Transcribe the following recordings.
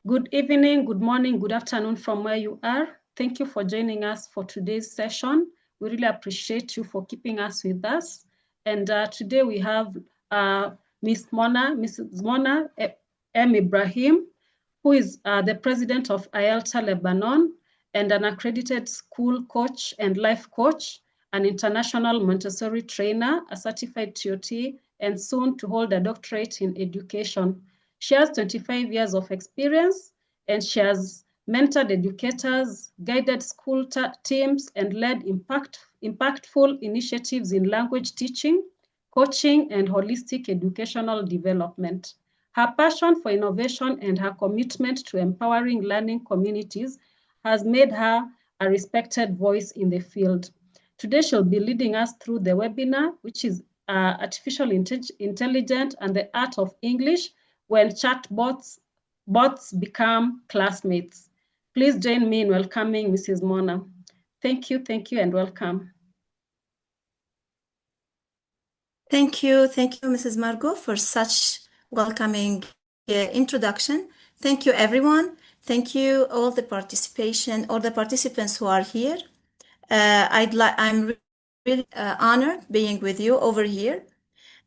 Good evening, good morning, good afternoon from where you are. Thank you for joining us for today's session. We really appreciate you for keeping us with us. And today we have Ms.MONA M. IBRAHIM, who is the president of IELTA Lebanon and an accredited school coach and life coach, an international Montessori trainer, a certified TOT, and soon to hold a doctorate in education. She has 25 years of experience, and she has mentored educators, guided school teams, and led impactful initiatives in language teaching, coaching, and holistic educational development. Her passion for innovation and her commitment to empowering learning communities has made her a respected voice in the field. Today, she'll be leading us through the webinar, which is Artificial Intelligence and the Art of English when chatbots become classmates. Please join me in welcoming Mrs. Mona. Thank you, and welcome. Thank you, Mrs. Margot, for such welcoming introduction. Thank you, everyone. Thank you, all the participants who are here. I'm really honored being with you over here,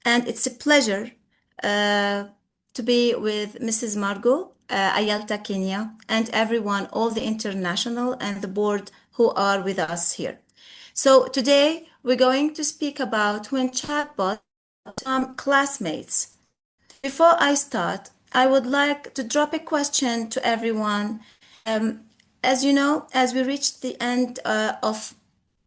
and it's a pleasure to be with Mrs. Margot, IELTA Kenya, and everyone, all the international and the board who are with us here. So today we're going to speak about when chatbots become classmates. Before I start, I would like to drop a question to everyone. As you know, as we reach the end of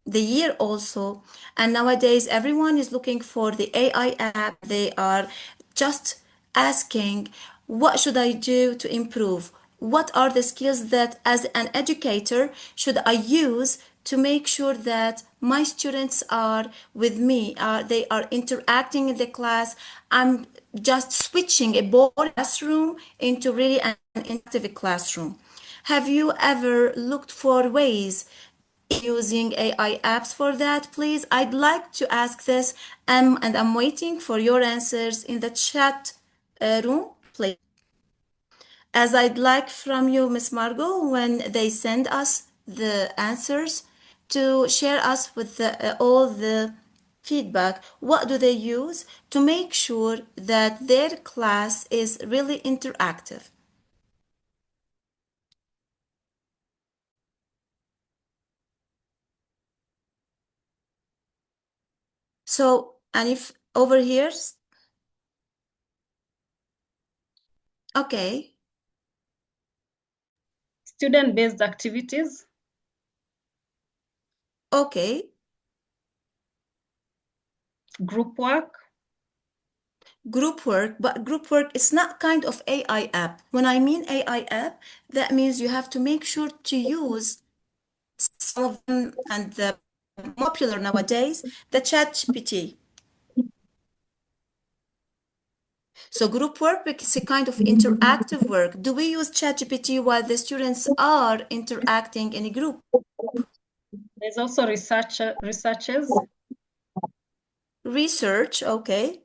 the year also, and nowadays everyone is looking for the AI app. They are just asking, what should I do to improve? What are the skills that as an educator should I use to make sure that my students are with me, they are interacting in the class? I'm just switching a boring classroom into really an interactive classroom. Have you ever looked for ways using AI apps for that? Please, I'd like to ask this, and I'm waiting for your answers in the chat room, please. As I'd like from you, Ms. Margot, when they send us the answers, to share us with all the feedback. What do they use to make sure that their class is really interactive? So, and if over here, okay. Student-based activities. Okay. Group work. Group work, but group work is not kind of AI app. When I mean AI app, that means you have to make sure to use some of them, and the popular nowadays, the ChatGPT. So group work is a kind of interactive work. Do we use ChatGPT while the students are interacting in a group? There's also researches. Research, okay.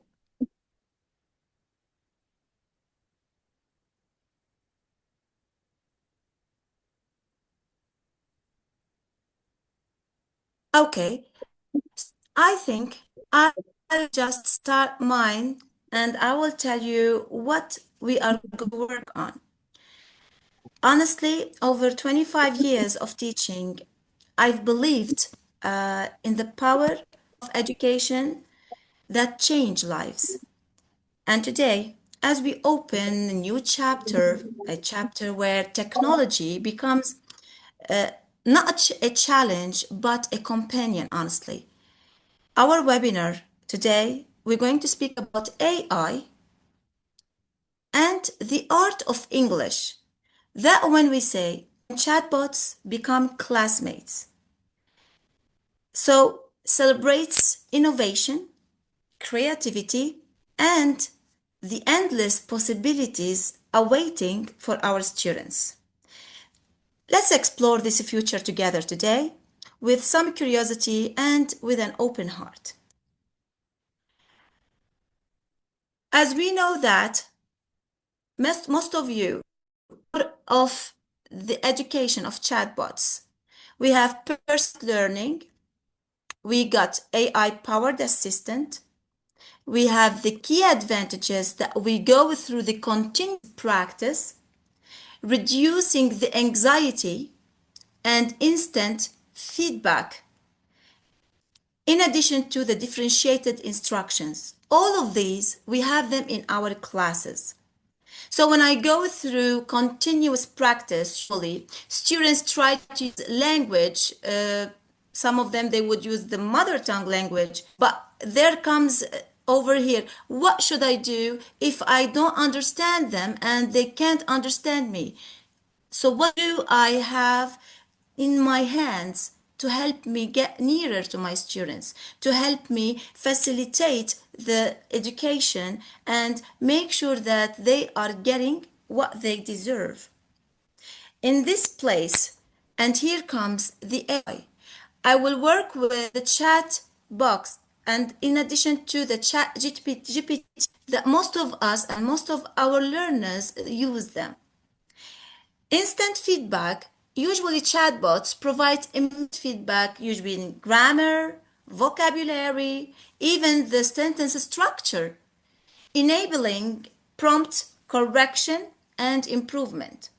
Okay, I think I'll just start mine and I will tell you what we are going to work on. Honestly, over 25 years of teaching, I've believed in the power of education that change lives. And today, as we open a new chapter, a chapter where technology becomes not a challenge, but a companion, honestly. Our webinar today, we're going to speak about AI and the art of English. That when we say chatbots become classmates. So celebrates innovation, creativity, and the endless possibilities awaiting for our students. Let's explore this future together today with some curiosity and with an open heart. As we know that most of you of the education of chatbots. We have personal learning. We got AI-powered assistant. We have the key advantages that we go through the continuous practice, reducing the anxiety and instant feedback, in addition to the differentiated instructions. All of these, we have them in our classes. So when I go through continuous practice, usually students try to use language. Some of them, they would use the mother tongue language, but there comes over here, what should I do if I don't understand them and they can't understand me? So what do I have in my hands to help me get nearer to my students, to help me facilitate the education and make sure that they are getting what they deserve? In this place, and here comes the AI. I will work with the chat box, and in addition to the chat GPT, that most of us and most of our learners use them. Instant feedback. Usually chatbots provide immediate feedback, usually in grammar, vocabulary, even the sentence structure, enabling prompt correction and improvement.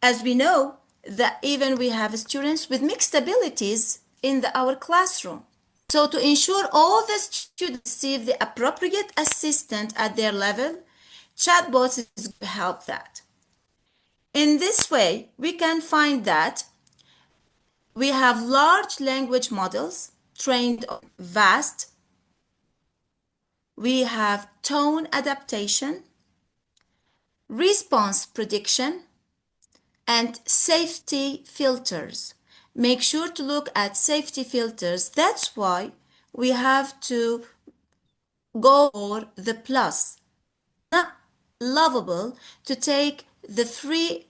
As we know that even we have students with mixed abilities in our classroom. So to ensure all the students receive the appropriate assistance at their level, chatbots is going to help that. In this way, we can find that we have large language models trained on vast. We have tone adaptation, response prediction, and safety filters. Make sure to look at safety filters. That's why we have to go for the plus. Not lovable to take the free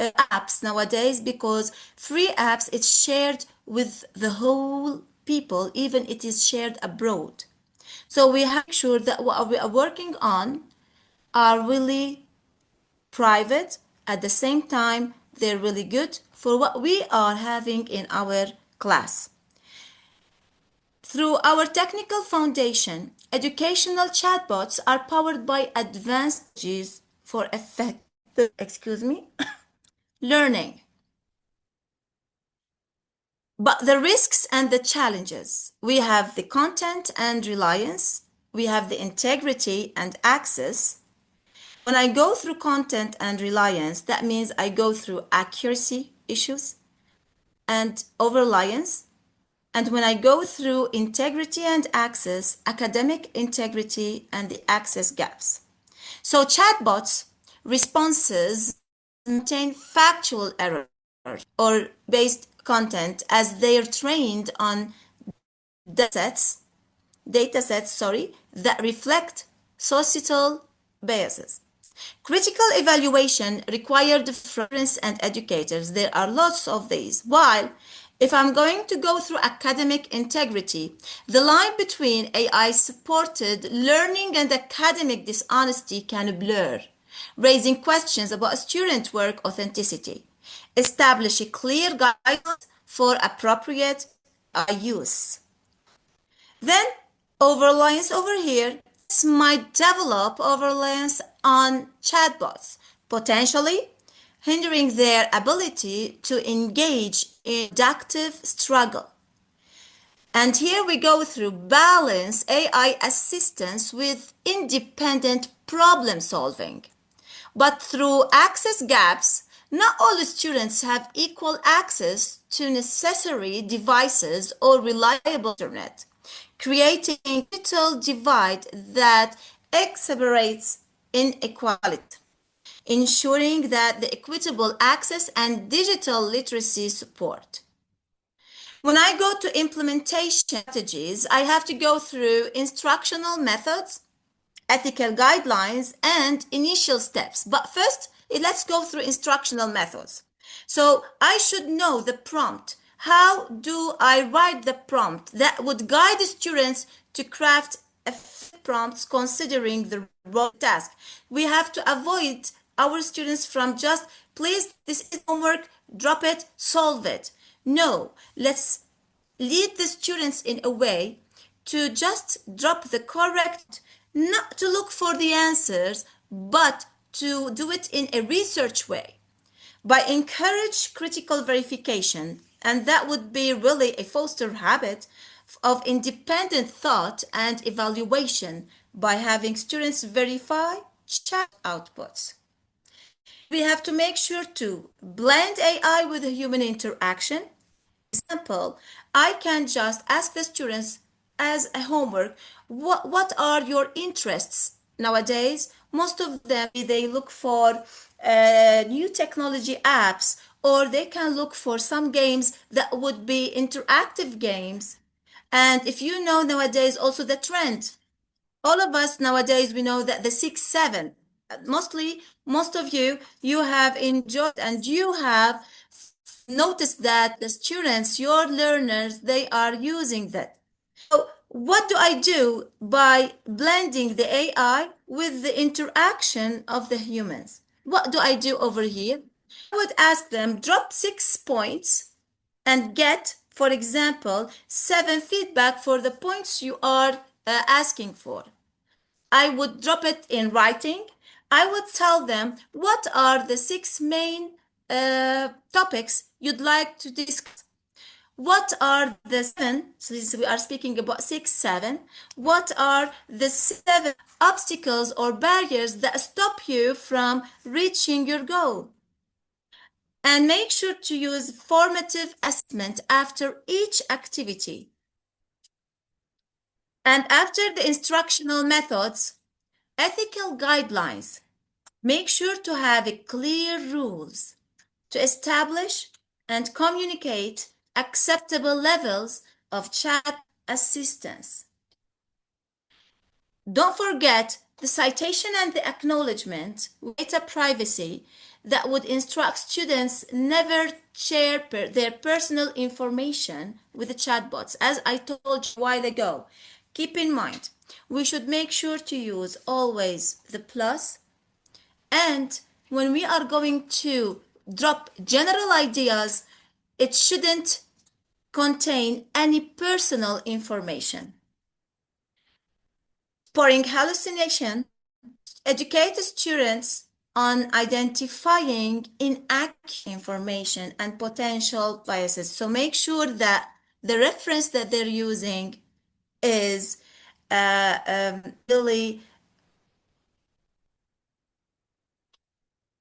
apps nowadays, because free apps, it's shared with the whole people, even it is shared abroad. So we have to make sure that what we are working on are really private. At the same time, they're really good for what we are having in our class. Through our technical foundation, educational chatbots are powered by advanced technologies for effective, learning. But the risks and the challenges, we have the content and reliance, we have the integrity and access. When I go through content and reliance, that means I go through accuracy issues and over-reliance. And when I go through integrity and access, academic integrity and the access gaps. So chatbots responses contain factual errors or based content as they are trained on datasets that reflect societal biases. Critical evaluation required from parents and educators. There are lots of these. While if I'm going to go through academic integrity, the line between AI-supported learning and academic dishonesty can blur, raising questions about student work authenticity. Establish a clear guidelines for appropriate use. Then over-reliance over here might develop over-reliance on chatbots, potentially hindering their ability to engage in productive struggle. And here we go through balance AI assistance with independent problem solving. But through access gaps, not all students have equal access to necessary devices or reliable internet, creating a digital divide that exacerbates inequality. Ensuring that the equitable access and digital literacy support. When I go to implementation strategies, I have to go through instructional methods, ethical guidelines, and initial steps. But first, let's go through instructional methods. So I should know the prompt. How do I write the prompt that would guide the students to craft effective prompts considering the role task? We have to avoid our students from just, please, this is homework, drop it, solve it. No, let's lead the students in a way to just drop the correct, not to look for the answers, but to do it in a research way by encourage critical verification, and that would be really a foster habit of independent thought and evaluation by having students verify chat outputs. We have to make sure to blend AI with human interaction. Example, I can just ask the students as a homework, what are your interests nowadays? Most of them, they look for new technology apps, or they can look for some games that would be interactive games. And if you know nowadays also the trend, all of us nowadays, we know that the 6-7, mostly, most of you, you have enjoyed and you have noticed that the students, your learners, they are using that. So what do I do by blending the AI with the interaction of the humans? What do I do over here? I would ask them, drop 6 points and get, for example, 7 feedback for the points you are asking for. I would drop it in writing. I would tell them what are the 6 main topics you'd like to discuss. What are the 7, since we are speaking about 6-7, what are the 7 obstacles or barriers that stop you from reaching your goal? And make sure to use formative assessment after each activity. And after the instructional methods, ethical guidelines. Make sure to have clear rules to establish and communicate acceptable levels of chat assistance. Don't forget the citation and the acknowledgement, data privacy, that would instruct students never share their personal information with the chatbots. As I told you a while ago, keep in mind, we should make sure to use always the plus, and when we are going to drop general ideas, it shouldn't contain any personal information. Spotting hallucination, educate students on identifying inaccurate information and potential biases. So make sure that the reference that they're using is really.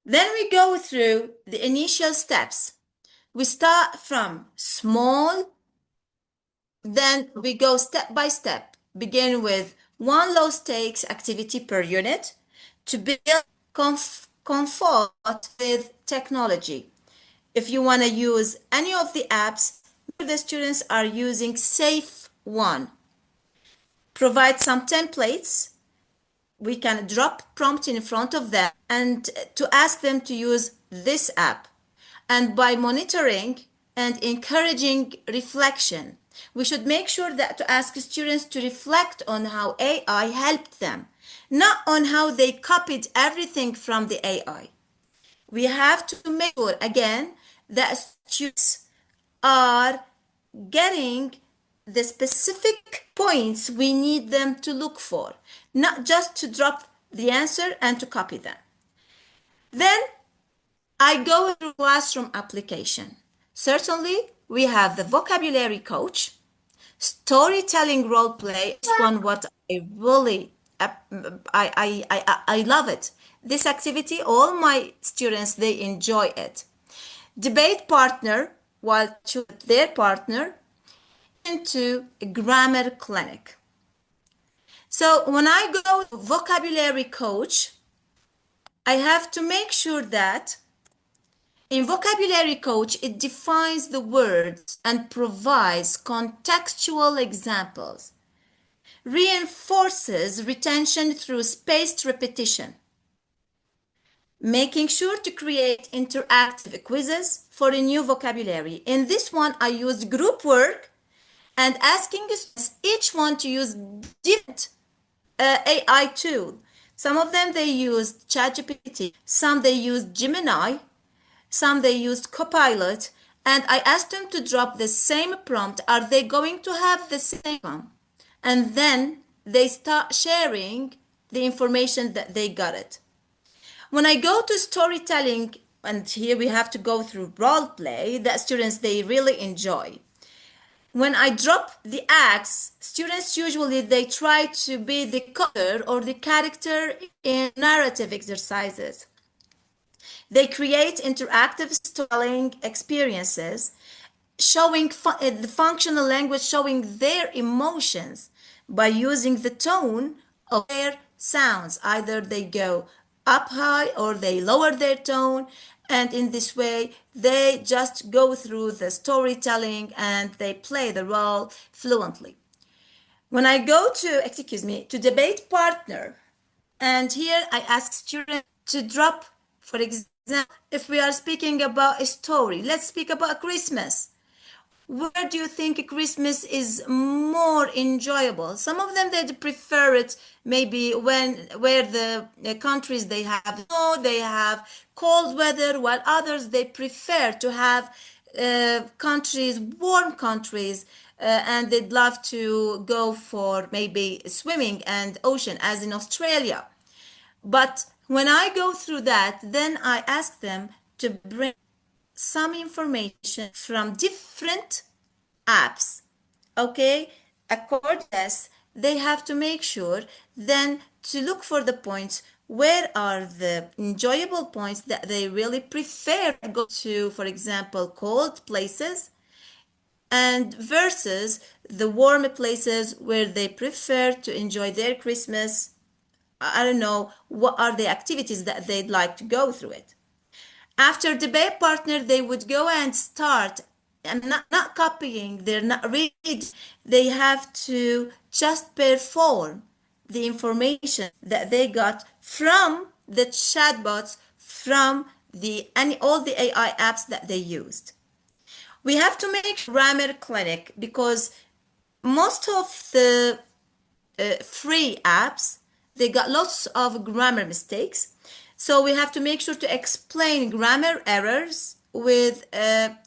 Then we go through the initial steps. We start from small, then we go step by step. Begin with one low stakes activity per unit to build comfort with technology. If you want to use any of the apps, the students are using safe one. Provide some templates. We can drop prompt in front of them and to ask them to use this app. And by monitoring and encouraging reflection, we should make sure that to ask students to reflect on how AI helped them, not on how they copied everything from the AI. We have to make sure, again, that students are getting the specific points we need them to look for, not just to drop the answer and to copy them. Then I go through classroom application. Certainly, we have the vocabulary coach, storytelling role play. This one, what I really, I love it. This activity, all my students, they enjoy it. Debate partner, while choose their partner, into a grammar clinic. So when I go to vocabulary coach, I have to make sure that in vocabulary coach, it defines the words and provides contextual examples, reinforces retention through spaced repetition, making sure to create interactive quizzes for a new vocabulary. In this one, I used group work and asking each one to use different AI tool. Some of them they used ChatGPT, some they used Gemini, some they used Copilot, and I asked them to drop the same prompt. Are they going to have the same one? And then they start sharing the information that they got it. When I go to storytelling, and here we have to go through role play that students they really enjoy. When I drop the acts, students usually they try to be the color or the character in narrative exercises. They create interactive storytelling experiences showing the functional language, showing their emotions by using the tone of their sounds. Either they go up high or they lower their tone, and in this way they just go through the storytelling and they play the role fluently. When I go to debate partner, and here I ask students to drop, for example, if we are speaking about a story, let's speak about Christmas. Where do you think Christmas is more enjoyable? Some of them they prefer it maybe when where the countries they have snow, they have cold weather, while others they prefer to have countries, warm countries, and they'd love to go for maybe swimming and ocean, as in Australia. But when I go through that, then I ask them to bring some information from different apps. Okay, according to this, they have to make sure then to look for the points where are the enjoyable points that they really prefer to go to, for example, cold places, and versus the warm places where they prefer to enjoy their Christmas. I don't know what are the activities that they'd like to go through it. After debate partner, they would go and start and not copying, they're not reading, they have to just perform the information that they got from the chatbots, from all the AI apps that they used. We have to make grammar clinic because most of the free apps they got lots of grammar mistakes, so we have to make sure to explain grammar errors with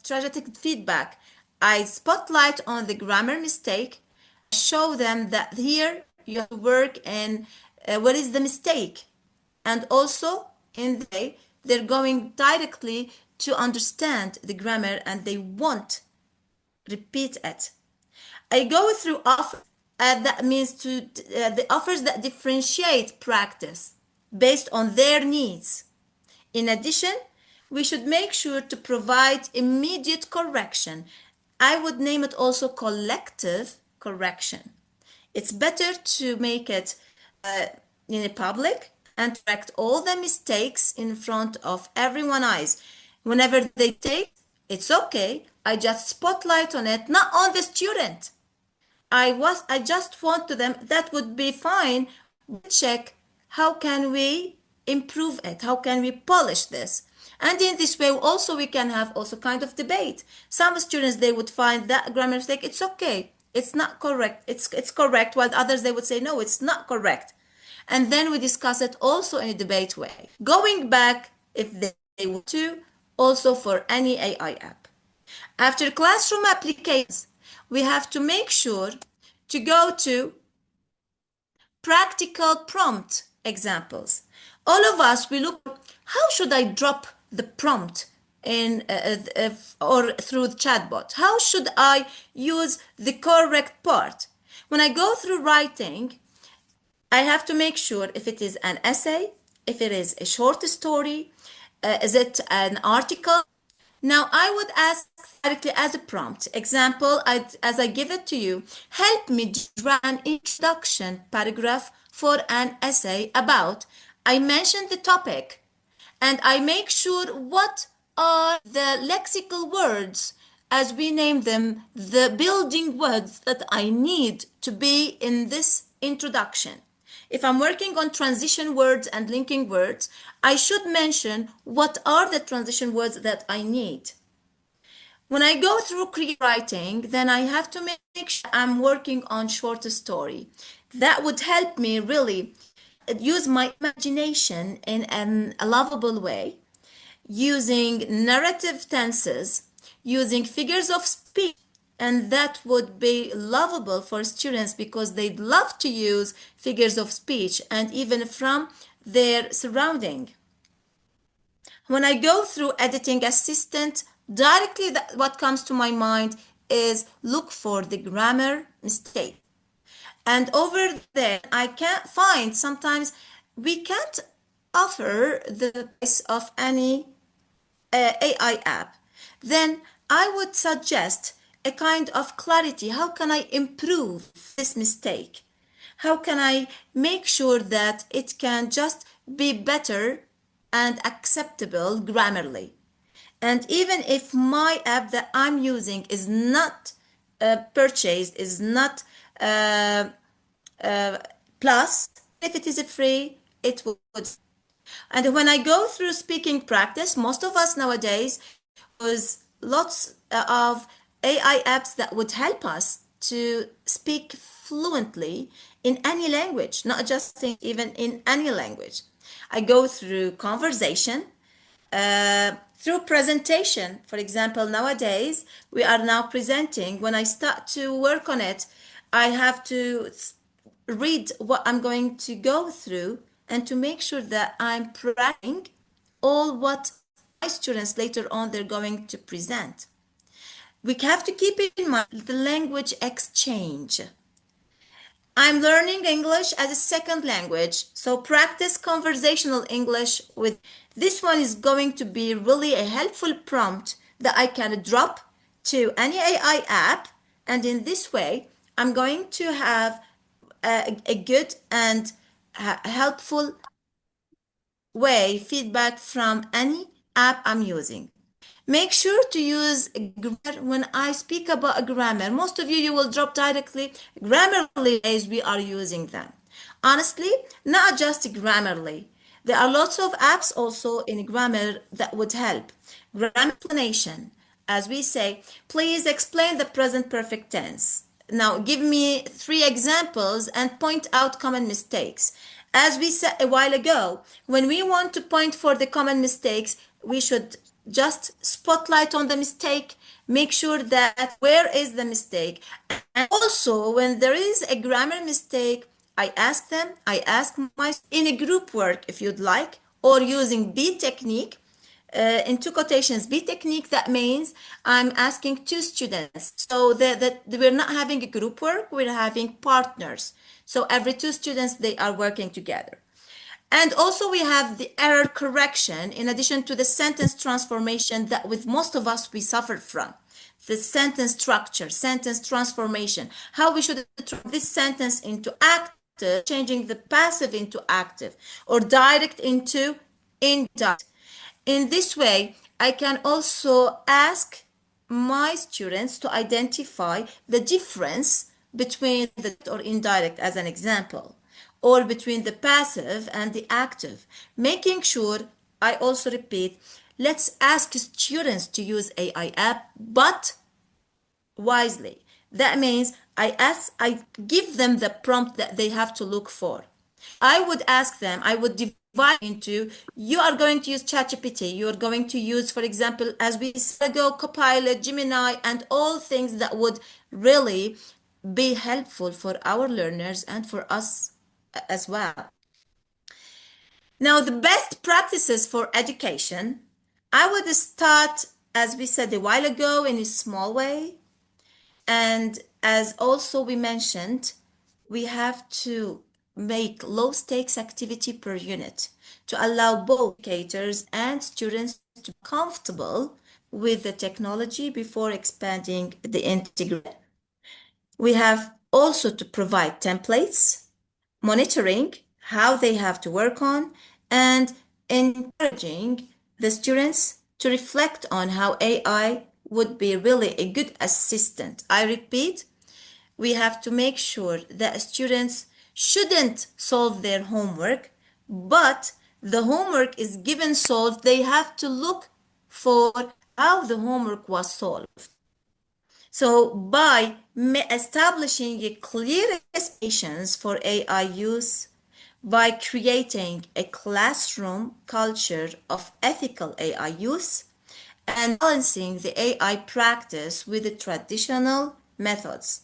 strategic feedback. I spotlight on the grammar mistake, show them that here you have to work in what is the mistake, and also in the way they're going directly to understand the grammar and they won't repeat it. I go through offers. That means the offers that differentiate practice based on their needs. In addition, we should make sure to provide immediate correction. I would name it also collective correction. It's better to make it in a public and correct all the mistakes in front of everyone's eyes. Whenever they take, it's okay. I just spotlight on it, not on the student. I just want to them that would be fine. Check how can we improve it? How can we polish this? And in this way also we can have also kind of debate. Some students they would find that grammar mistake, it's okay. It's not correct. It's correct, while others they would say no, it's not correct. And then we discuss it also in a debate way. Going back if they want to, also for any AI app. After classroom applications, we have to make sure to go to practical prompt examples. All of us, we look, how should I drop the prompt in or through the chatbot? How should I use the correct part? When I go through writing, I have to make sure if it is an essay, if it is a short story, is it an article? Now I would ask directly as a prompt. Example, as I give it to you, help me draw an introduction paragraph for an essay about, I mention the topic, and I make sure what are the lexical words, as we name them, the building words that I need to be in this introduction. If I'm working on transition words and linking words, I should mention what are the transition words that I need. When I go through creative writing, then I have to make sure I'm working on short story. That would help me really use my imagination in a lovable way, using narrative tenses, using figures of speech, and that would be lovable for students because they'd love to use figures of speech and even from their surrounding. When I go through editing assistant, directly what comes to my mind is look for the grammar mistake. And over there, I can't find, sometimes we can't offer the price of any AI app. Then I would suggest a kind of clarity. How can I improve this mistake? How can I make sure that it can just be better and acceptable grammarly? And even if my app that I'm using is not purchased, is not uh, plus, if it is free, it would. And when I go through speaking practice, most of us nowadays use lots of AI apps that would help us to speak fluently in any language, not just even in any language. I go through conversation, through presentation. For example, nowadays we are now presenting. When I start to work on it, I have to read what I'm going to go through and to make sure that I'm practicing all what my students later on they're going to present. We have to keep in mind the language exchange. I'm learning English as a second language, so practice conversational English with this one is going to be really a helpful prompt that I can drop to any AI app, and in this way, I'm going to have a good and helpful way feedback from any app I'm using. Make sure to use grammar when I speak about grammar. Most of you, you will drop directly Grammarly as we are using them. Honestly, not just Grammarly. There are lots of apps also in grammar that would help. Grammar explanation, as we say, please explain the present perfect tense. Now, give me 3 examples and point out common mistakes. As we said a while ago, when we want to point for the common mistakes, we should just spotlight on the mistake, make sure that where is the mistake. And also, when there is a grammar mistake, I ask my in a group work if you'd like, or using B technique. Into quotations, B technique, that means I'm asking 2 students. So that we're not having a group work, we're having partners. So every 2 students, they are working together. And also we have the error correction in addition to the sentence transformation that with most of us we suffered from. The sentence structure, sentence transformation, how we should turn this sentence into active, changing the passive into active, or direct into indirect. In this way, I can also ask my students to identify the difference between the or indirect as an example, or between the passive and the active, making sure I also repeat, let's ask students to use AI app, but wisely. That means I give them the prompt that they have to look for. I would ask them, I would divide into, you are going to use ChatGPT, you are going to use, for example, as we said ago, Copilot, Gemini, and all things that would really be helpful for our learners and for us as well. Now, the best practices for education, I would start, as we said a while ago, in a small way. And as also we mentioned, we have to make low stakes activity per unit to allow both educators and students to be comfortable with the technology before expanding the integration. We have also to provide templates, monitoring how they have to work on, and encouraging the students to reflect on how AI would be really a good assistant. I repeat, we have to make sure that students shouldn't solve their homework, but the homework is given solved. They have to look for how the homework was solved. So by establishing a clear expectations for AI use, by creating a classroom culture of ethical AI use and balancing the AI practice with the traditional methods.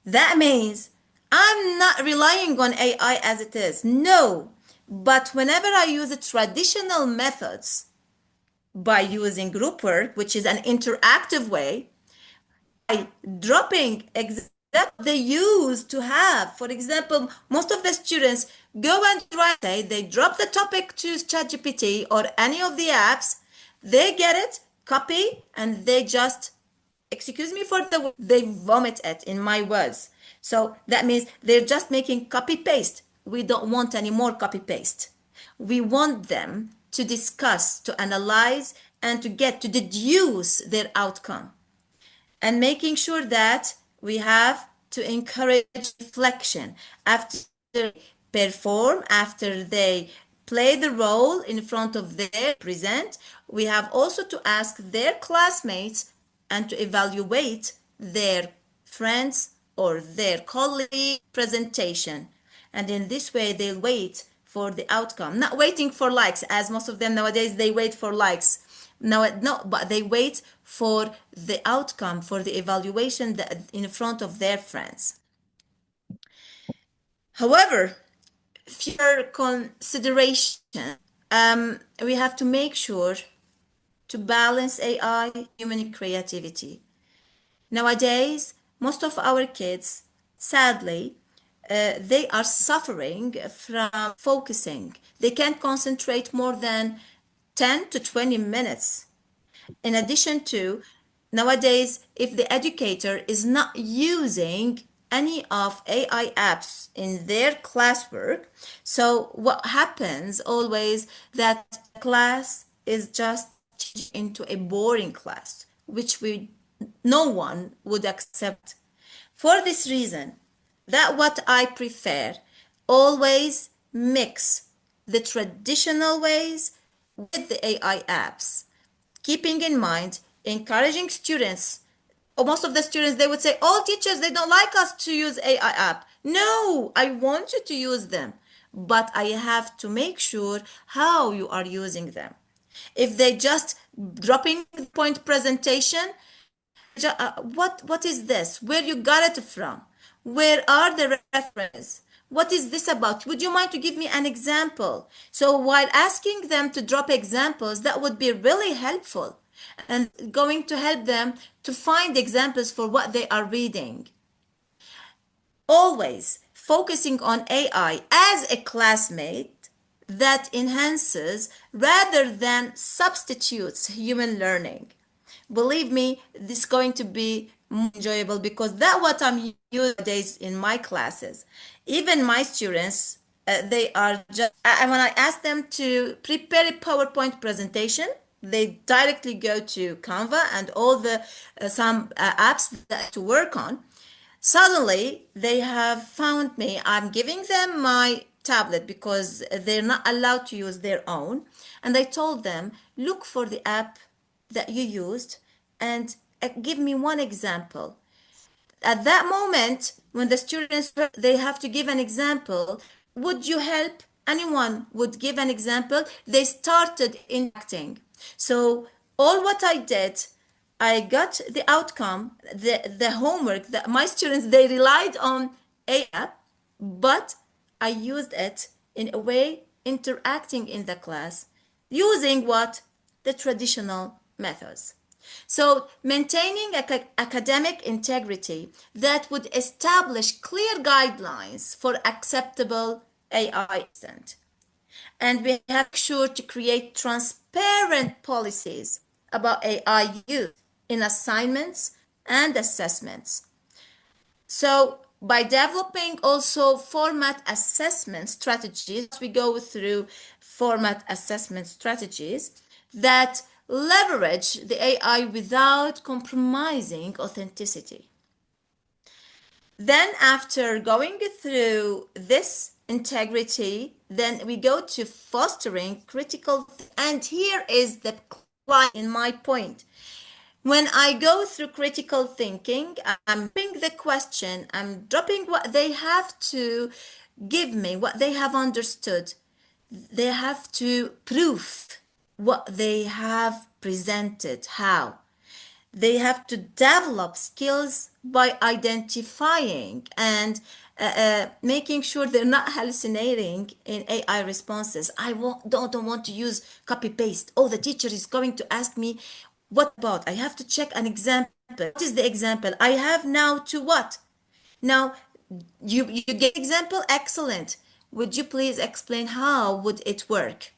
That means I'm not relying on AI as it is. No. But whenever I use the traditional methods by using group work, which is an interactive way, by dropping exactly they used to have. For example, most of the students go and write, they drop the topic to ChatGPT or any of the apps, they get it, copy, and they just, excuse me for the word, they vomit it in my words. So that means they're just making copy paste. We don't want any more copy paste. We want them to discuss, to analyze, and to get to deduce their outcome, and making sure that we have to encourage reflection after they perform, after they play the role in front of their present. We have also to ask their classmates and to evaluate their friends or their colleague presentation. And in this way, they'll wait for the outcome, not waiting for likes, as most of them nowadays, they wait for likes. No, but they wait for the outcome, for the evaluation that in front of their friends. However, future consideration, we have to make sure to balance AI, human creativity. Nowadays, most of our kids, sadly, they are suffering from focusing. They can't concentrate more than 10 to 20 minutes. In addition to, nowadays, if the educator is not using any of AI apps in their classwork, so what happens always that class is just into a boring class, which no one would accept. For this reason, that what I prefer, always mix the traditional ways with the AI apps, keeping in mind encouraging students. Most of the students, they would say, all teachers, they don't like us to use AI app. No, I want you to use them, but I have to make sure how you are using them. If they just dropping point presentation, what is this? Where you got it from? Where are the references? What is this about? Would you mind to give me an example? So while asking them to drop examples, that would be really helpful and going to help them to find examples for what they are reading. Always focusing on AI as a classmate that enhances rather than substitutes human learning. Believe me, this is going to be more enjoyable because that's what I'm using nowadays in my classes. Even my students, they are just, when I ask them to prepare a PowerPoint presentation, they directly go to Canva and all the some apps that to work on. Suddenly, they have found me. I'm giving them my tablet because they're not allowed to use their own. And I told them, look for the app that you used and give me one example. At that moment, when the students, they have to give an example, would you help? Anyone would give an example. They started interacting. So all what I did, I got the outcome, the homework that my students, they relied on a app, but I used it in a way interacting in the class using what? The traditional methods. So maintaining academic integrity that would establish clear guidelines for acceptable AI consent. And we have sure to create transparent policies about AI use in assignments and assessments. So by developing also format assessment strategies, we go through format assessment strategies that leverage the AI without compromising authenticity. Then after going through this integrity, then we go to fostering critical, and here is the line in my point. When I go through critical thinking, I'm dropping the question, I'm dropping what they have to give me what they have understood. They have to prove what they have presented. How? They have to develop skills by identifying and making sure they're not hallucinating in AI responses. Don't want to use copy paste. Oh, the teacher is going to ask me, what about? I have to check an example. What is the example? I have now to what? Now, you get example, excellent. Would you please explain how would it work?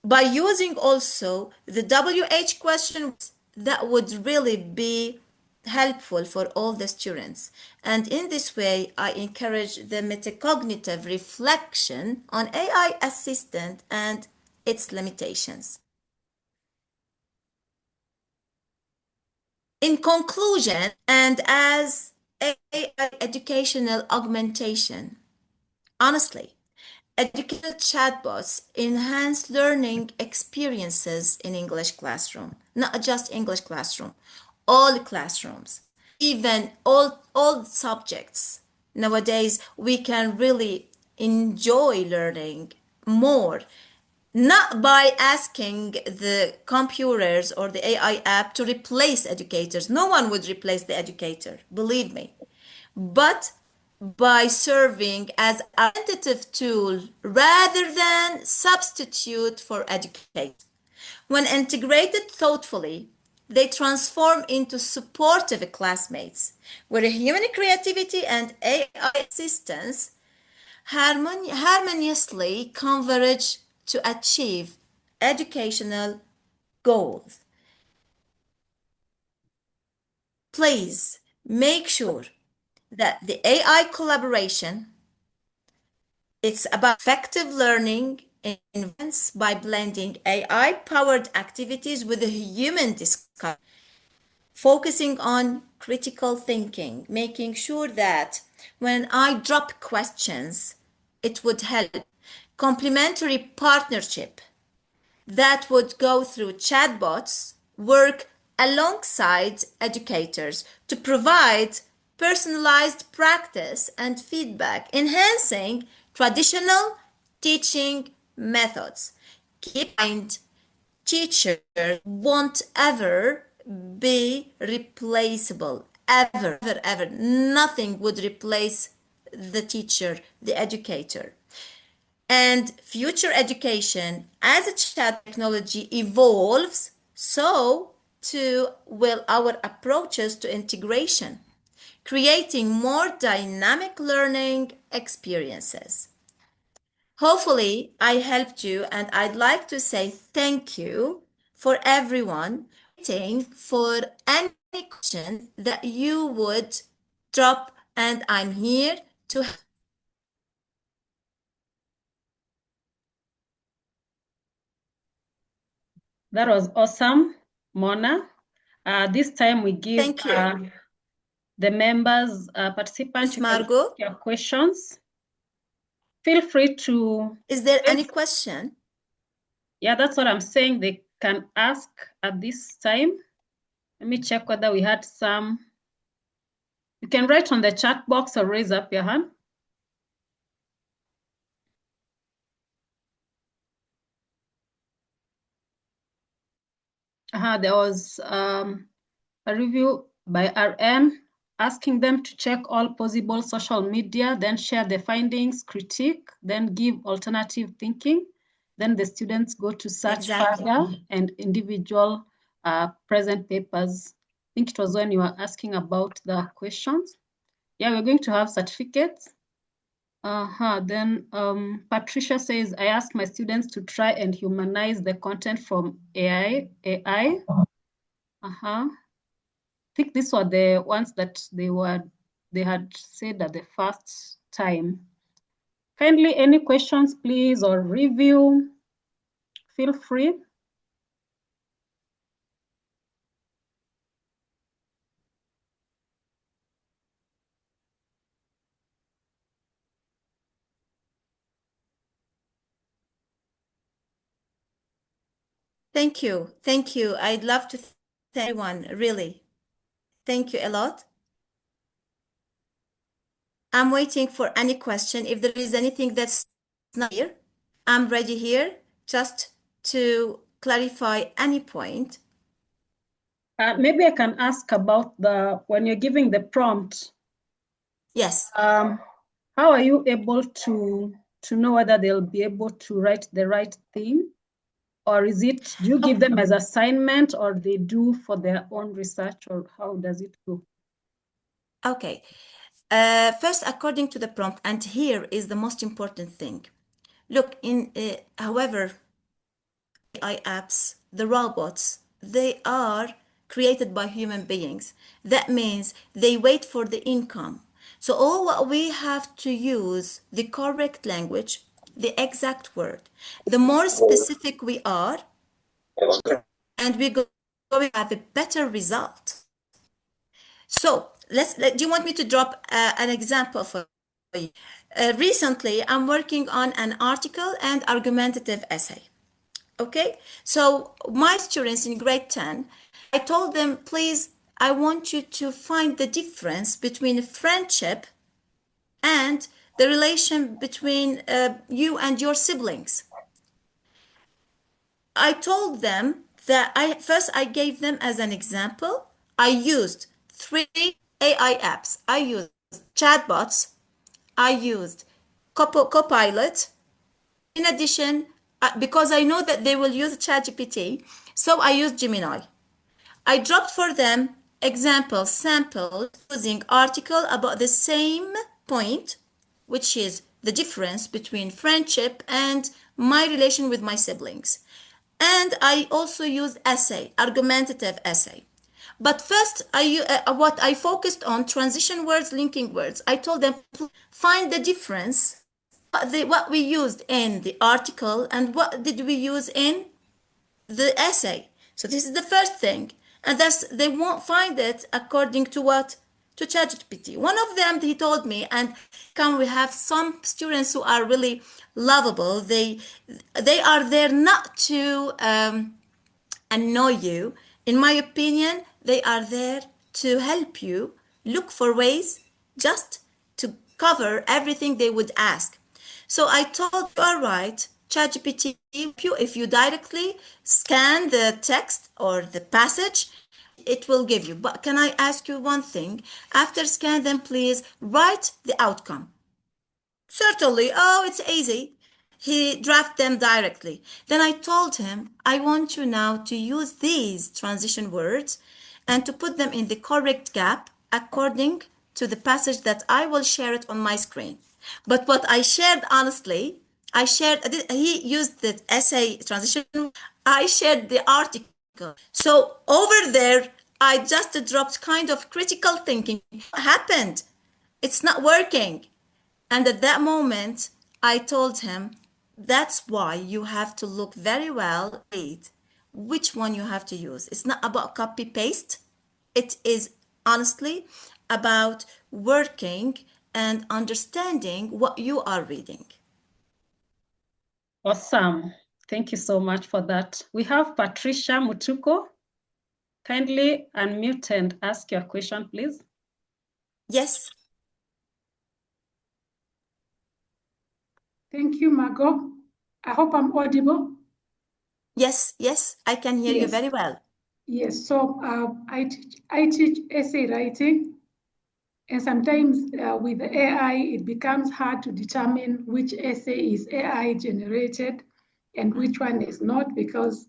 By using also the WH question, that would really be helpful for all the students. And in this way, I encourage the metacognitive reflection on AI assistant and its limitations. In conclusion, and as AI educational augmentation, honestly, educational chatbots enhance learning experiences in English classroom, not just English classroom, all classrooms, even all subjects. Nowadays, we can really enjoy learning more, not by asking the computers or the AI app to replace educators. No one would replace the educator, believe me, but by serving as a preventative tool rather than substitute for education. When integrated thoughtfully, they transform into supportive classmates, where human creativity and AI assistance harmoniously converge to achieve educational goals. Please make sure that the AI collaboration, it's about effective learning in advance by blending AI-powered activities with a human discussion, focusing on critical thinking, making sure that when I drop questions, it would help. Complementary partnership that would go through chatbots work alongside educators to provide personalized practice and feedback, enhancing traditional teaching methods. Keep in mind, teachers won't ever be replaceable. Ever. Nothing would replace the teacher, the educator. And future education, as a chat technology evolves, so too will our approaches to integration, creating more dynamic learning experiences. Hopefully, I helped you, and I'd like to say thank you for everyone waiting for any question that you would drop, and I'm here to help. That was awesome, Mona. This time we give Thank you. the members, participants, Miss you can Margot, ask your questions. Feel free to is there any raise. question? Yeah, that's what I'm saying. They can ask at this time. Let me check whether we had some. You can write on the chat box or raise up your hand. There was a review by RN asking them to check all possible social media, then share the findings, critique, then give alternative thinking. Then the students go to search further and individual present papers. I think it was when you were asking about the questions. Yeah, we're going to have certificates. Then Patricia says, I asked my students to try and humanize the content from AI. I think these were the ones that they had said at the first time. Kindly, any questions, please, or review, feel free. Thank you. Thank you. I'd love to thank everyone, really. Thank you a lot. I'm waiting for any question. If there is anything that's not here, I'm ready here just to clarify any point. Maybe I can ask about when you're giving the prompt. Yes. How are you able to know whether they'll be able to write the right thing? Or do you give them as assignment, or they do for their own research, or how does it go? Okay. First, according to the prompt, and here is the most important thing. Look, however, AI apps, the robots, they are created by human beings. That means they wait for the income. So all what we have to use the correct language, the exact word. The more specific we are, and we're going to have a better result. So do you want me to drop an example for you? Recently, I'm working on an article and argumentative essay. Okay, so my students in grade 10, I told them, please, I want you to find the difference between friendship and the relation between you and your siblings. I told them that I gave them as an example. I used 3 AI apps. I used Chatbots. I used Copilot. In addition, because I know that they will use ChatGPT, so I used Gemini. I dropped for them examples, samples, using article about the same point, which is the difference between friendship and my relation with my siblings. And I also used essay, argumentative essay. But first, what I focused on transition words, linking words. I told them, find the difference, what we used in the article and what did we use in the essay. So this is the first thing. And thus they won't find it according to what? To ChatGPT. One of them, he told me, and we have some students who are really lovable. They are there not to annoy you. In my opinion, they are there to help you look for ways just to cover everything they would ask. So I told you, all right, ChatGPT, if you directly scan the text or the passage, it will give you. But can I ask you one thing? After scan them, please write the outcome. Certainly. Oh, it's easy. He drafted them directly. Then I told him, I want you now to use these transition words and to put them in the correct gap according to the passage that I will share it on my screen. But what I shared, honestly, he used the essay transition. I shared the article. So over there, I just dropped kind of critical thinking. What happened? It's not working. And at that moment, I told him, that's why you have to look very well at which one you have to use. It's not about copy paste. It is honestly about working and understanding what you are reading. Awesome. Thank you so much for that. We have Patricia Mutuko. Kindly unmute and ask your question, please. Yes. Thank you, Margot. I hope I'm audible. Yes, I can hear you very well. Yes, so I teach essay writing, and sometimes with the AI, it becomes hard to determine which essay is AI generated and which one is not, because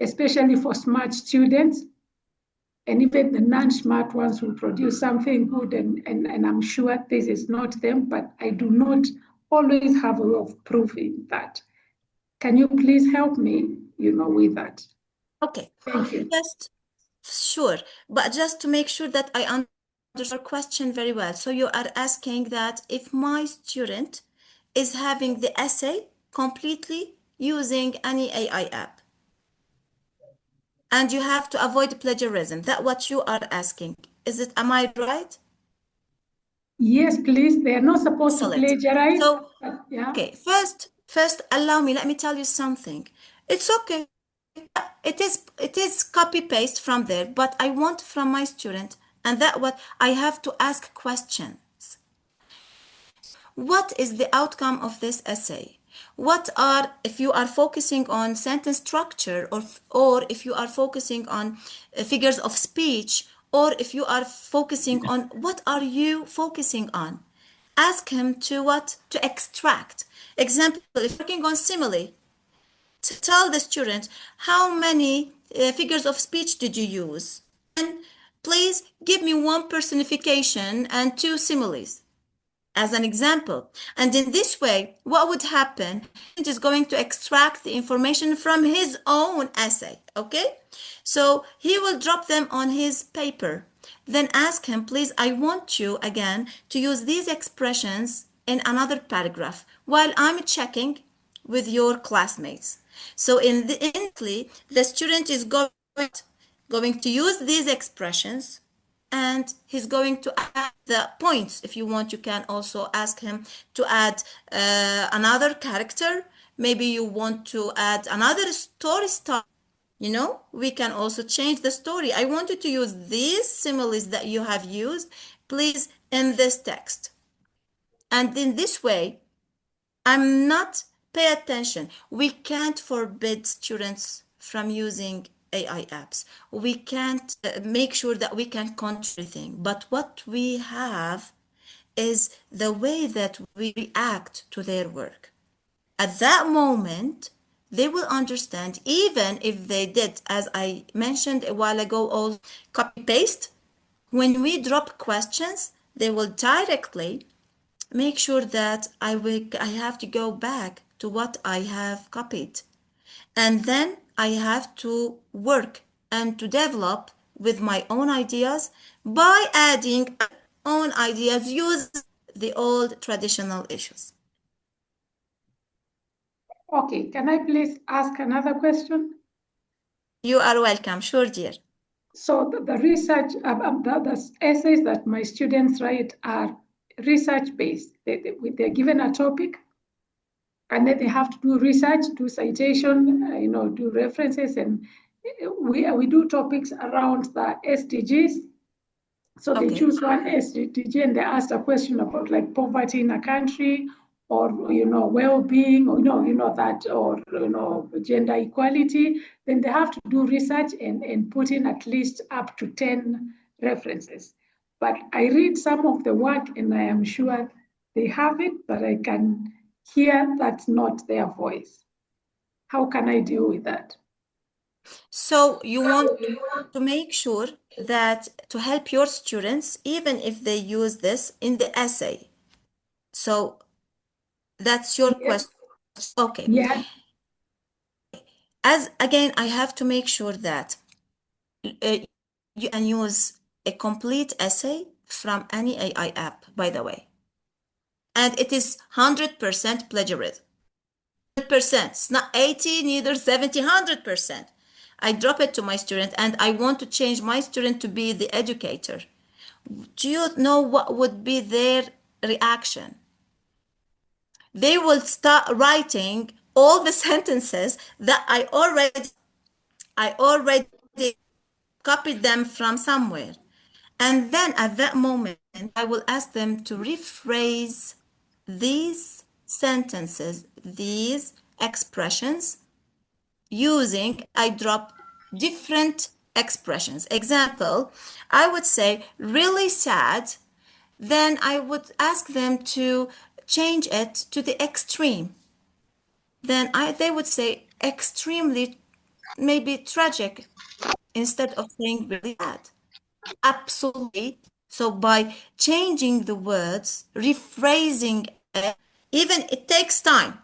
especially for smart students, and even the non-smart ones will produce something good, and I'm sure this is not them, but I do not always have a way of proving that. Can you please help me, with that? Okay. Thank you. Sure. But just to make sure that I understand your question very well. So you are asking that if my student is having the essay completely using any AI app, and you have to avoid plagiarism, that's what you are asking. Am I right? Yes, please. They are not supposed to Excellent. plagiarize. So, Yeah. okay, first, let me tell you something. It's okay. It is copy paste from there, but I want from my student, and that what I have to ask questions. what is the outcome of this essay? What are, if you are focusing on sentence structure, or if you are focusing on figures of speech, or if you are focusing on, what are you focusing on? Ask him to what? To extract. Example, if you're working on simile, tell the student how many figures of speech did you use? And please give me one personification and two similes as an example. And in this way, what would happen? It is going to extract the information from his own essay, okay? So he will drop them on his paper. Then ask him, please, I want you again to use these expressions in another paragraph while I'm checking with your classmates. So instantly, the student is going to use these expressions, and he's going to add the points. If you want, you can also ask him to add another character. Maybe you want to add another story style. You know, we can also change the story. I want you to use these similes that you have used, please, in this text. And in this way, I'm not, pay attention. We can't forbid students from using AI apps. We can't make sure that we can control everything. But what we have is the way that we react to their work. At that moment, they will understand, even if they did, as I mentioned a while ago, all copy paste. When we drop questions, they will directly make sure that I have to go back to what I have copied. And then I have to work and to develop with my own ideas by adding own ideas, use the old traditional issues. Okay, can I please ask another question? You are welcome. Sure, dear. So the research, the essays that my students write are research-based. They're given a topic, and then they have to do research, do citation, do references, and we do topics around the SDGs. So they choose one SDG and they ask a question about like poverty in a country, or well-being, or that, or gender equality. Then they have to do research and put in at least up to 10 references. But I read some of the work and I am sure they have it, but I can hear that's not their voice. How can I deal with that? So you want to make sure that to help your students, even if they use this in the essay. So that's your question. Okay. Yeah. As again, I have to make sure that you can use a complete essay from any AI app, by the way. And it is 100% plagiarism. 100%. It's not 80, neither 70, 100%. I drop it to my student and I want to change my student to be the educator. Do you know what would be their reaction? They will start writing all the sentences that I already copied them from somewhere. And then at that moment, I will ask them to rephrase these sentences, these expressions, using, I drop different expressions. Example, I would say really sad, then I would ask them to change it to the extreme. Then they would say extremely, maybe tragic, instead of saying really sad. Absolutely. So by changing the words, rephrasing it, even it takes time.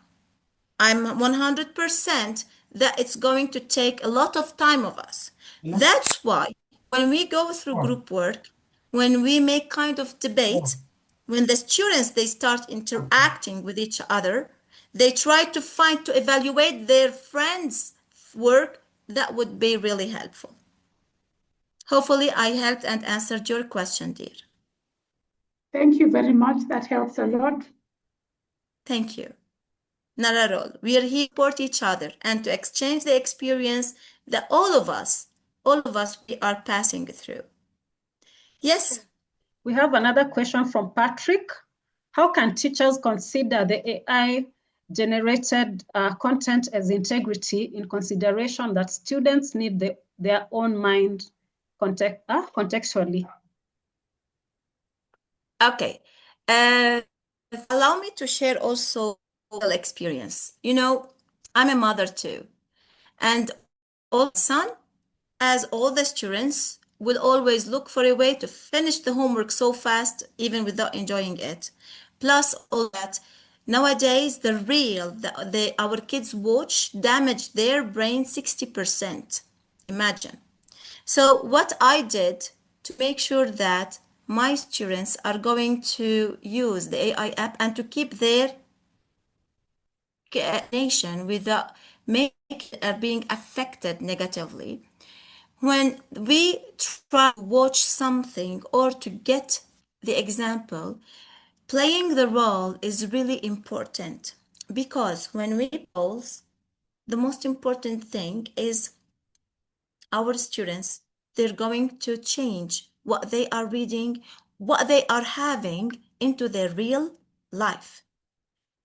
I'm 100% that it's going to take a lot of time of us. That's why when we go through group work, when we make kind of debate, when the students, they start interacting with each other, they try to evaluate their friends' work. That would be really helpful. Hopefully I helped and answered your question, dear. Thank you very much. That helps a lot. Thank you. Not at all. We are here to support each other and to exchange the experience that all of us, we are passing through. Yes? We have another question from Patrick. How can teachers consider the AI-generated content as integrity in consideration that students need their own mind contextually? Okay. Allow me to share also experience. You know, I'm a mother too. And all son, as all the students, will always look for a way to finish the homework so fast, even without enjoying it. Plus, all that nowadays, the reel our kids watch damage their brain 60%. Imagine. So, what I did to make sure that my students are going to use the AI app and to keep their nation without being affected negatively. When we try to watch something or to get the example, playing the role is really important because when we polls, the most important thing is our students, they're going to change what they are reading, what they are having into their real life.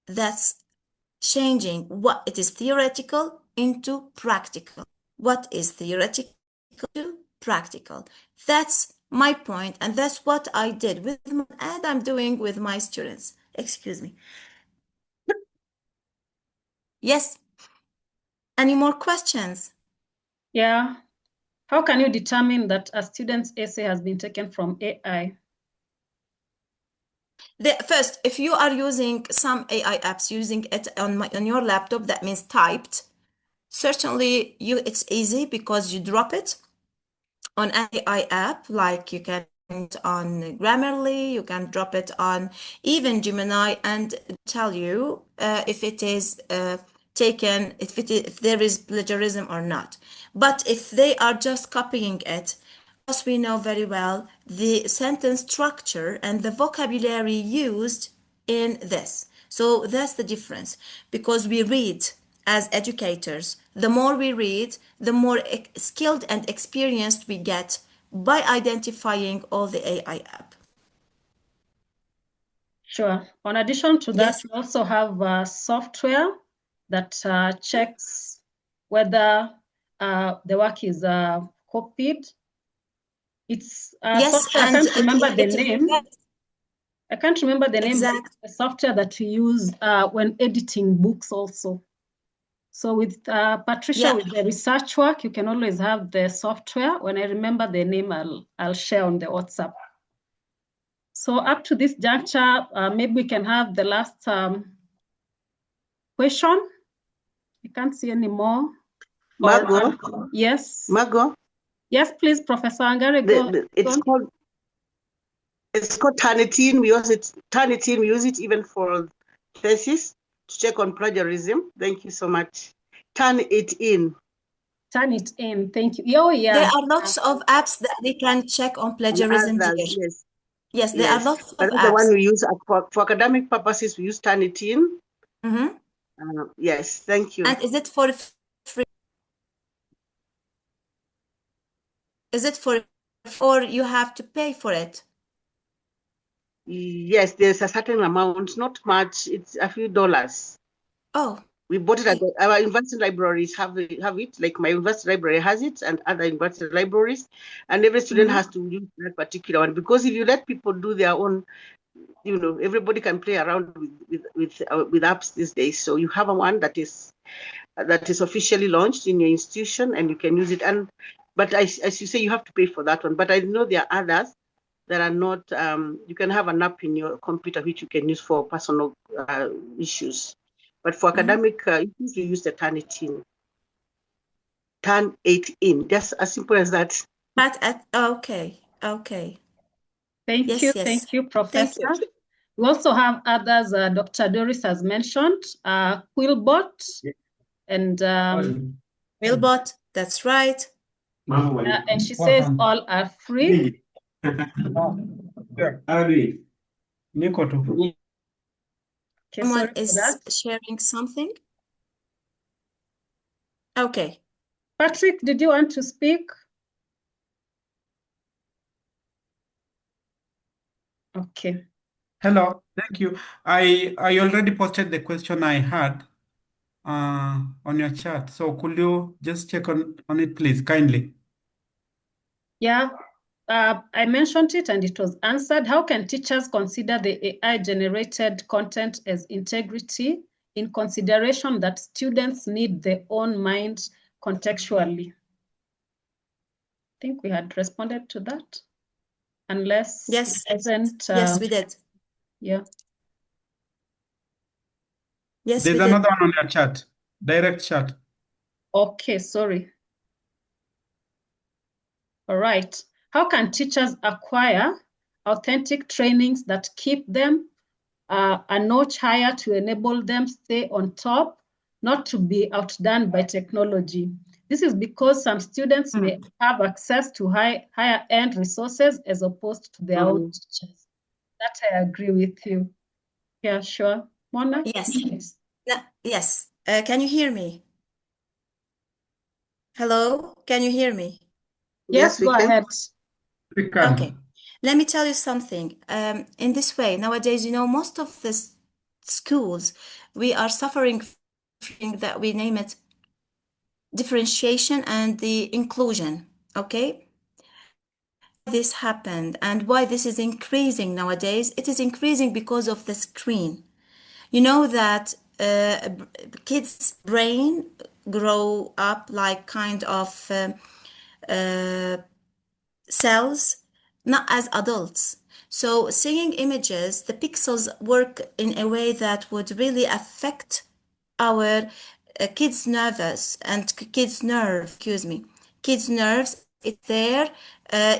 That's changing what it is theoretical into practical. What is theoretical to practical? That's my point, and that's what I did with and I'm doing with my students. Excuse me. Yes. Any more questions? Yeah. How can you determine that a student's essay has been taken from AI? First, if you are using some AI apps, using it on your laptop, that means typed. Certainly, it's easy because you drop it on an AI app, like you can on Grammarly, you can drop it on even Gemini and tell you if it is taken, if there is plagiarism or not. But if they are just copying it, as we know very well, the sentence structure and the vocabulary used in this. So that's the difference, because we read as educators. The more we read, the more skilled and experienced we get by identifying all the AI app. Sure. In addition to that, Yes. we also have software that checks whether the work is copied. It's Yes, software. I and can't remember the name. yes, I can't remember the name, but exactly. it's a software that we use when editing books also. So with Patricia, Yeah. with the research work, you can always have the software. When I remember the name, I'll share on the WhatsApp. So up to this juncture, maybe we can have the last question. I can't see any more. Margot? Yes. Margot? Yes, please, Professor Angare, go. It's called Turnitin. We use it. Turnitin. We use it even for thesis to check on plagiarism. Thank you so much. Turn it in. Turn it in. Thank you. Oh, yeah. There are lots of apps that we can check on plagiarism. Others, yes. Yes, there are lots of But apps. the one we use for academic purposes, we use Turnitin. Mm-hmm. Yes, thank you. And is it for free? Is it for, or you have to pay for it? Yes, there's a certain amount, not much. It's a few dollars. Oh. We bought it at our university libraries have it, like my university library has it, and other university libraries, and every student has to use that particular one, because if you let people do their own, you know, everybody can play around with apps these days. So you have a one that is officially launched in your institution, and you can use it. But as you say, you have to pay for that one. But I know there are others that are not. You can have an app in your computer which you can use for personal issues. But for academic issues, we use the Turnitin. Turn it in. Just as simple as that. Okay. Thank you, Professor. Thank you. We also have others. Dr. Doris has mentioned Quillbot and Quillbot. That's right. And she says all are free. Okay, Someone is sharing something. Okay. Patrick, did you want to speak? Okay. Hello, thank you. I already posted the question I had on your chat. So could you just check on it, please, kindly? Yeah, I mentioned it and it was answered. How can teachers consider the AI-generated content as integrity in consideration that students need their own mind contextually? I think we had responded to that. Unless Yes, it hasn't. yes, we did. Yeah. Yes, There's we did. another one on your chat, direct chat. Okay, sorry. All right. How can teachers acquire authentic trainings that keep them a notch higher to enable them stay on top, not to be outdone by technology? This is because some students may have access to higher end resources as opposed to their own teachers. That I agree with you. Yeah, sure. Mona? Yes. Yes. Can you hear me? Hello? Can you hear me? Yes, go ahead. We can. Okay. Let me tell you something. In this way, nowadays, most of the schools, we are suffering from that we name it differentiation and the inclusion. Okay? This happened and why this is increasing nowadays. It is increasing because of the screen. You know that kids' brain grow up like kind of cells, not as adults. So seeing images, the pixels work in a way that would really affect our kids' nervous and kids' nerve, kids' nerves. It's there.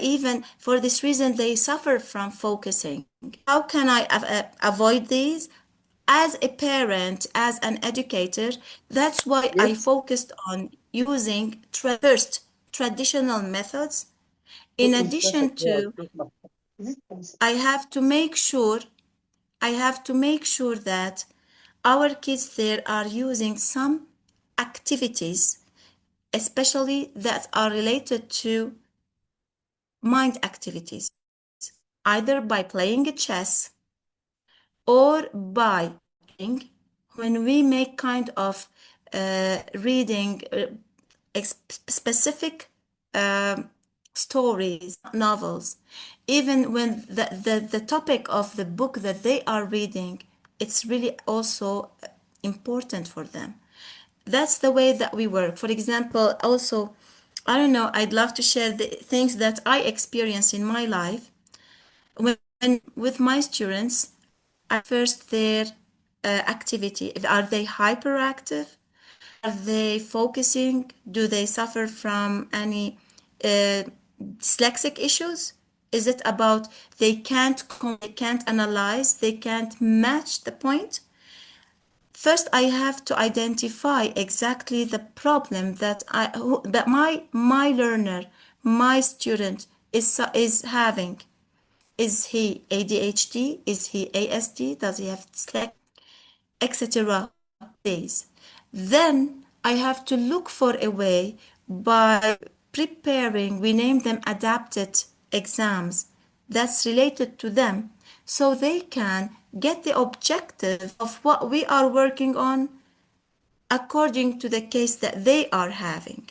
Even for this reason, they suffer from focusing. How can I avoid these? As a parent, as an educator, that's why I focused on using first traditional methods. In addition to, I have to make sure that our kids there are using some activities, especially that are related to mind activities, either by playing a chess or by when we make kind of reading specific stories, novels, even when the topic of the book that they are reading, it's really also important for them. That's the way that we work. For example, also, I don't know, I'd love to share the things that I experience in my life. When with my students, I first their activity. Are they hyperactive? Are they focusing? Do they suffer from any dyslexic issues? Is it about they can't analyze, they can't match the point? First, I have to identify exactly the problem that my learner, my student is having. Is he ADHD? Is he ASD? Does he have dyslexia? Etc. Days. Then I have to look for a way by preparing, we name them adapted exams that's related to them so they can get the objective of what we are working on according to the case that they are having.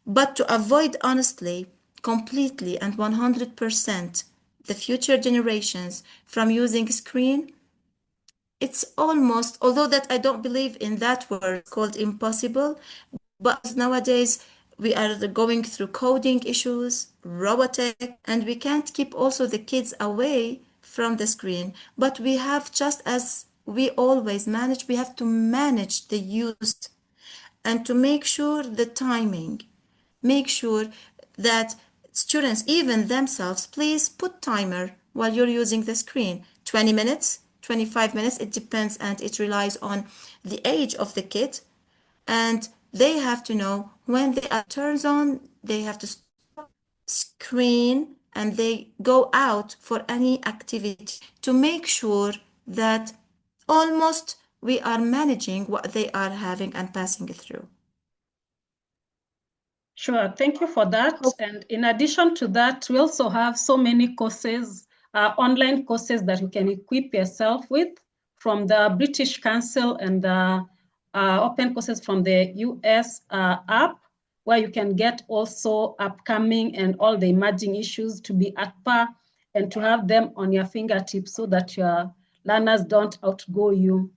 But to avoid honestly, completely and 100% the future generations from using screen, it's almost, although that I don't believe in that word called impossible, but nowadays we are going through coding issues, robotic, and we can't keep also the kids away from the screen. But we have, just as we always manage, we have to manage the use and to make sure the timing, make sure that students, even themselves, please put timer while you're using the screen. 20 minutes, 25 minutes, it depends and it relies on the age of the kid. And they have to know when the turns on, they have to stop screen and they go out for any activity to make sure that almost we are managing what they are having and passing through. Sure, thank you for that. And in addition to that, we also have so many courses online courses that you can equip yourself with from the British Council and the open courses from the US app, where you can get also upcoming and all the emerging issues to be at par and to have them on your fingertips so that your learners don't outgo you.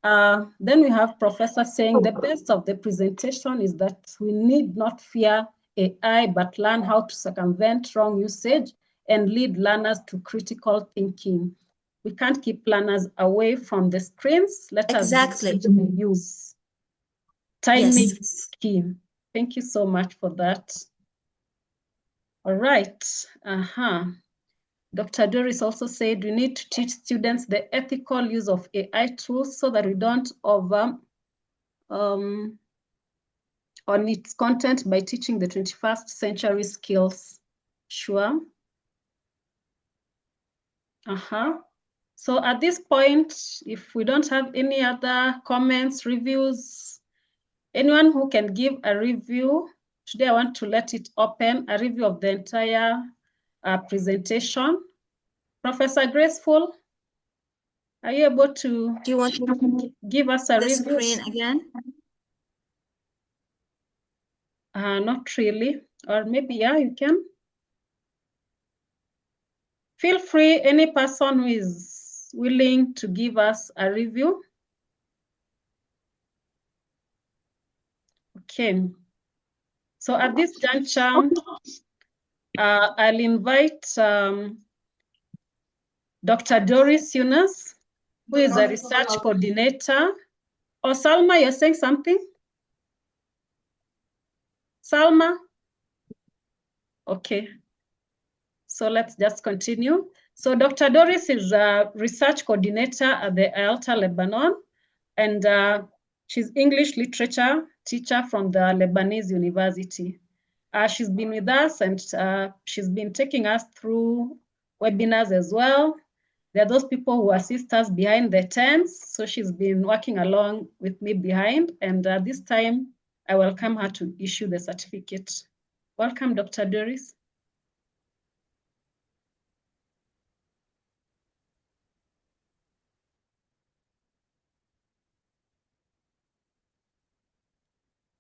Then we have Professor saying the best of the presentation is that we need not fear AI, but learn how to circumvent wrong usage and lead learners to critical thinking. We can't keep learners away from the screens. Let us use. Timing is key. Thank you so much for that. All right. Dr. Doris also said we need to teach students the ethical use of AI tools so that we don't over on its content by teaching the 21st century skills. Sure. So at this point, if we don't have any other comments, reviews, anyone who can give a review, today I want to let it open, a review of the entire presentation. Professor Graceful, are you able to Do you want to give us a the review? screen again? Not really, or maybe, yeah, you can. Feel free, any person who is willing to give us a review. Okay. So at this juncture, I'll invite Dr. Doris Yunus, who is a research coordinator. Oh, Salma, you're saying something? Salma? Okay. So let's just continue. So Dr. Doris is a research coordinator at the IELTA Lebanon, and she's English literature teacher from the Lebanese University. She's been with us and she's been taking us through webinars as well. There are those people who assist us behind the tents. So she's been working along with me behind. And this time I welcome her to issue the certificate. Welcome, Dr. Doris.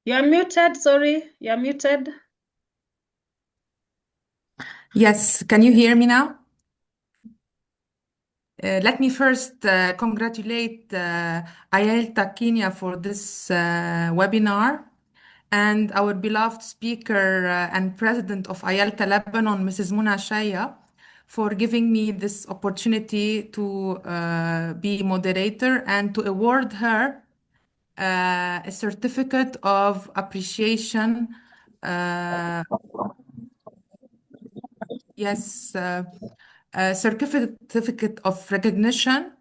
You're muted, sorry, you're muted. Yes, can you hear me now? Let me first congratulate IELTA Kenya for this webinar and our beloved speaker and president of IELTA Lebanon, Ms.MONA M, for giving me this opportunity to be moderator and to award her a certificate of appreciation. Yes, a certificate of recognition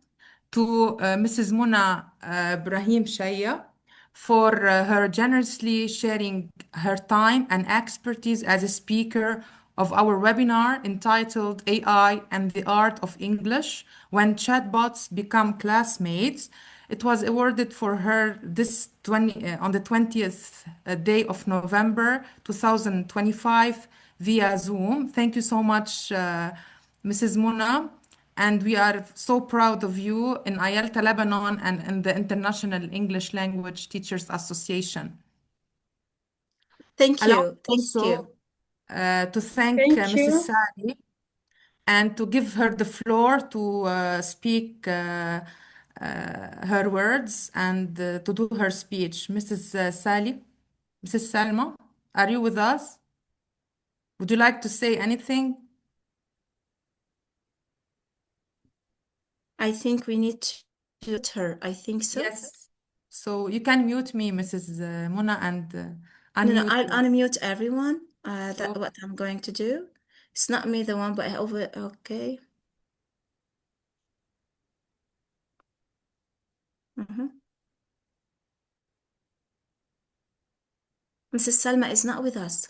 to Ms.MONA IBRAHIM Shaya for her generously sharing her time and expertise as a speaker of our webinar entitled AI and the Art of English When Chatbots Become Classmates. It was awarded for her on the 20th day of November 2025 via Zoom. Thank you so much, Mrs. Mona. And we are so proud of you in IELTA Lebanon and in the International English Language Teachers Association. Thank Allow you. also to thank Mrs. Sally and to give her the floor to speak her words and to do her speech. Mrs. Sally, Mrs. Salma, are you with us? Would you like to say anything? I think we need to mute her. I think so. Yes. So you can mute me, Mrs. Mona, and unmute. No, I'll unmute everyone. That's what I'm going to do. It's not me, the one, but over. Okay. Mrs. Salma is not with us.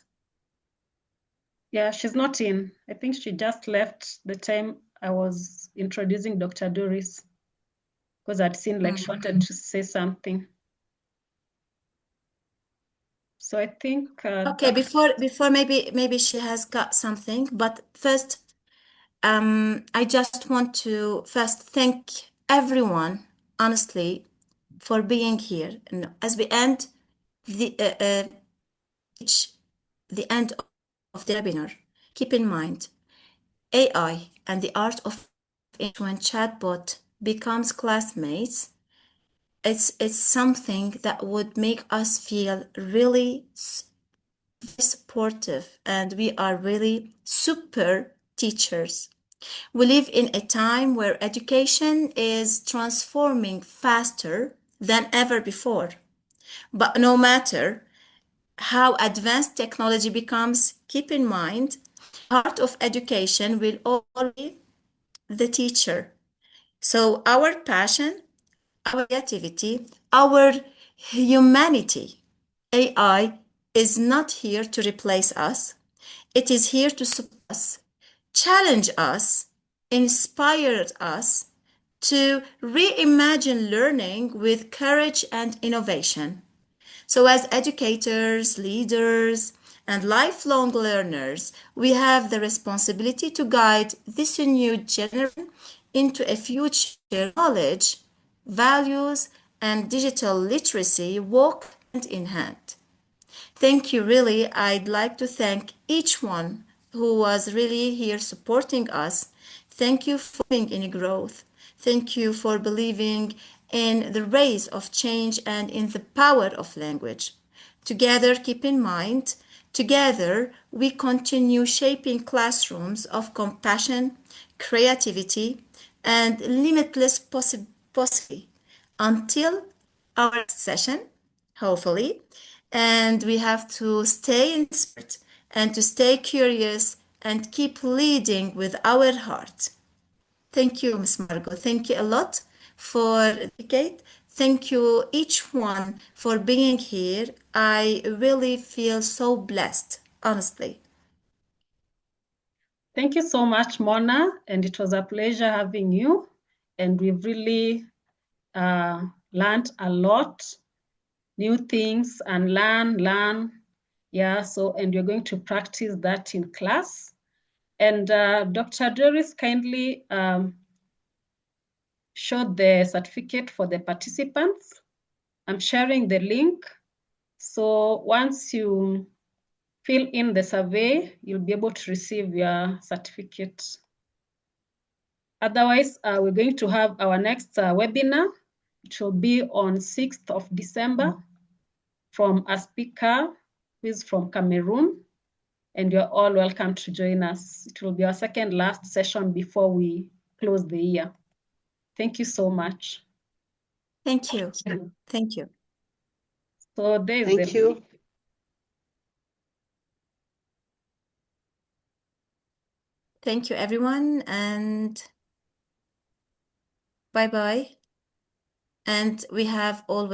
Yeah, she's not in. I think she just left the time I was introducing Dr. Doris because I'd seen like she wanted to say something. So I think okay, before maybe she has got something, but first I just want to first thank everyone, honestly, for being here. And as we end the end of the webinar, keep in mind, AI and the art of English when chatbot becomes classmates, it's something that would make us feel really supportive, and we are really super teachers. We live in a time where education is transforming faster than ever before. But no matter how advanced technology becomes, keep in mind, heart of education will always be the teacher. So our passion, our creativity, our humanity, AI is not here to replace us. It is here to support us, challenge us, inspire us to reimagine learning with courage and innovation. So, as educators, leaders, and lifelong learners, we have the responsibility to guide this new generation into a future where knowledge, values, and digital literacy walk hand in hand. Thank you, really. I'd like to thank each one who was really here supporting us. Thank you for believing in growth. Thank you for believing in the race of change and in the power of language. Together, keep in mind, together we continue shaping classrooms of compassion, creativity, and limitless possibility until our next session, hopefully. And we have to stay inspired and to stay curious and keep leading with our heart. Thank you, Ms. Margot. Thank you a lot for dedicate. Thank you each one for being here. I really feel so blessed, honestly. Thank you so much, Mona, and it was a pleasure having you. And we've really learned a lot, new things, and learn. Yeah, so, and you're going to practice that in class. And Dr. Doris kindly showed the certificate for the participants. I'm sharing the link. So once you fill in the survey, you'll be able to receive your certificate. Otherwise, we're going to have our next webinar. It will be on 6th of December from a speaker who is from Cameroon. And you're all welcome to join us. It will be our second last session before we close the year. Thank you so much. Thank you. Thank you. So there's Thank you. Thank you, everyone, and bye-bye. And we have always